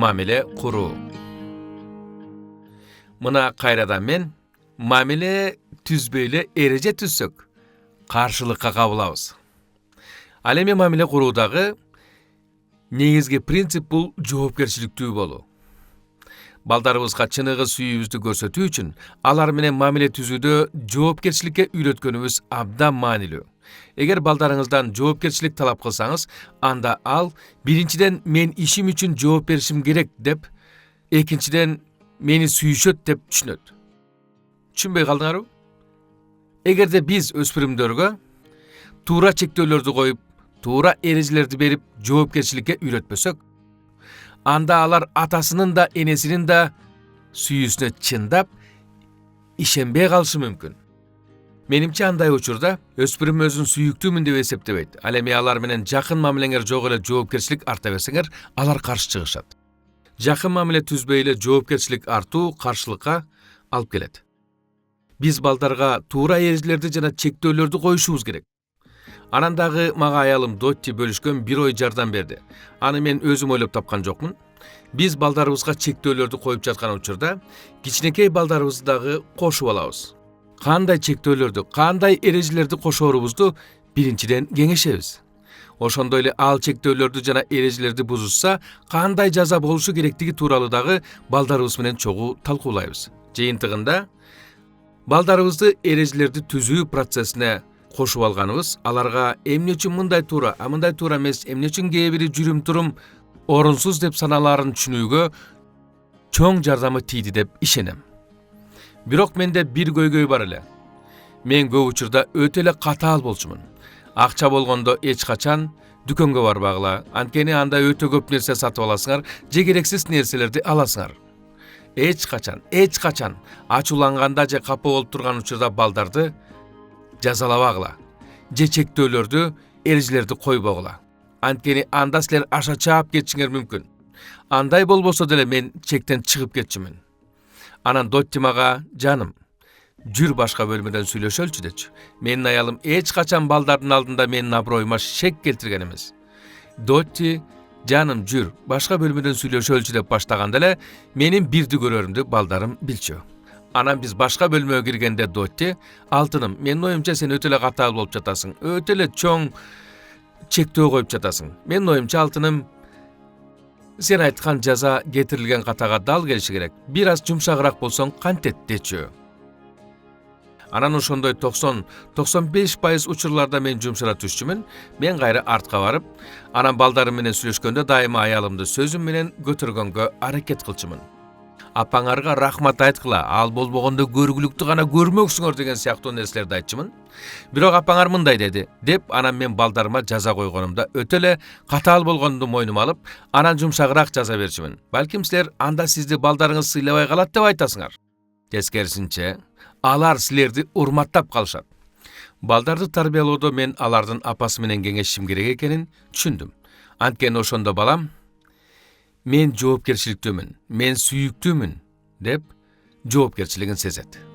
мамиле куруу. Мына кайрадан мен мамиле түзбөй эле эреже түзсөк каршылыкка кабылабыз. Ал эми мамиле куруудагы негизги принцип бул жоопкерчиликтүү болуу. Балдарыбызга чыныгы сүйүүбүздү көрсөтүү үчүн алар менен мамиле түзүүдө жоопкерчиликке үйрөткөнүбүз абдан маанилүү. Эгер балдарыңыздан жоопкерчилик талап кылсаңыз, анда ал биринчиден мен ишим үчүн жооп беришим керек деп, экинчиден мени сүйүшөт деп түшүнөт. Түшүнбөй калдыңарбы? Эгерде биз өспүрүмдөргө туура чектөөлөрдү коюп, туура эрежелерди берип жоопкерчиликке үйрөтпөсөк, анда алар атасынын да энесинин да сүйүүсүнө чындап ишенбей калышы мүмкүн. Менимче андай учурда өспүрүм өзүн сүйүктүүмүн деп эсептебейт. Ал эми алар менен жакын мамилеңер жок эле жоопкерчилик арта берсеңер, алар каршы чыгышат. Жакын мамиле түзбөй эле жоопкерчилик артуу каршылыкка алып келет. Биз балдарга туура эрежелерди жана чектөөлөрдү коюшубуз керек. Анан дагы мага аялым Дотти бөлүшкөн бир ой жардам берди. Аны мен өзүм ойлоп тапкан жокмун. Биз балдарыбызга чектөөлөрдү коюп жаткан учурда, кичинекей балдарыбызды дагы кошуп алабыз. Кандай чектөөлөрдү, кандай эрежелерди кошоорубузду биринчиден кеңешебиз. Ошондой эле ал чектөөлөрдү жана эрежелерди бузушса, кандай жаза болушу керектиги тууралуу дагы балдарыбыз менен чогуу талкуулайбыз. Жыйынтыгында балдарыбызды эрежелерди түзүү процессине кошуп алганыбыз аларга эмне үчүн мындай туура, мындай туура эмес, эмне үчүн кээ бири жүрүм-турум орунсуз деп саналаарын түшүнүүгө чоң жардамы тийди деп ишенем. Бирок менде бир көйгөй бар эле. Мен көп учурда өтө эле катаал болчумун. Акча болгондо эч качан дүкөнгө барбагыла, анткени анда өтө көп нерсе сатып аласыңар, же керексиз нерселерди аласыңар. Эч качан ачууланганда же капа болуп турган учурда балдарды жазалабагыла, же чектөөлөрдү, эрежелерди койбогула. Анткени анда силер аша чаап кетишиңер мүмкүн. Андай болбосо деле мен чектен чыгып кетчүмүн. Анан Дотти мага, жаным, жүр башка бөлмөдөн сүйлөшөлчү дечү. Менин аялым эч качан балдардын алдында менин аброюма шек келтирген эмес. Дотти, жаным, жүр башка бөлмөдөн сүйлөшөлчү деп баштаганда эле менин бирди көрөрүмдү балдарым билчү. Анан биз башка бөлмөгө киргенде Дотти, алтыным, менин оюмча сен өтө эле катаал болуп жатасың, өтө эле чоң чектөө коюп жатасың. Менин оюмча алтыным, сен айткан жаза кетирилген катага дал келиши керек. Бир аз жумшагыраак болсоң кантет дечү. Анан ошондой 90-95% учурларда мен жумшара түшчүмүн. Мен кайра артка барып, анан балдарым менен сүйлөшкөндө дайыма аялымды сөзүм менен көтөргөнгө аракет кылчумун. Апаңарга рахмат айткыла, ал болбогондо көргүлүктү гана көрмөксүңөр деген сыяктуу нерселерди айтчумун. Бирок апаңар мындай деди, деп анан мен балдарыма жаза койгонумда өтө эле катаал болгонумду мойнума алып, анан жумшагыраак жаза берчүмүн. Балким силер анда сизди балдарыңыз сыйлабай калат деп айтасыңар. Тескерисинче, алар силерди урматтап калышат. Балдарды тарбиялоодо мен алардын апасы менен кеңешишим керек экенин түшүндүм. Анткени ошондо балам, мен жоопкерчиликтүүмүн, мен сүйүктүүмүн деп жоопкерчилигин сезет.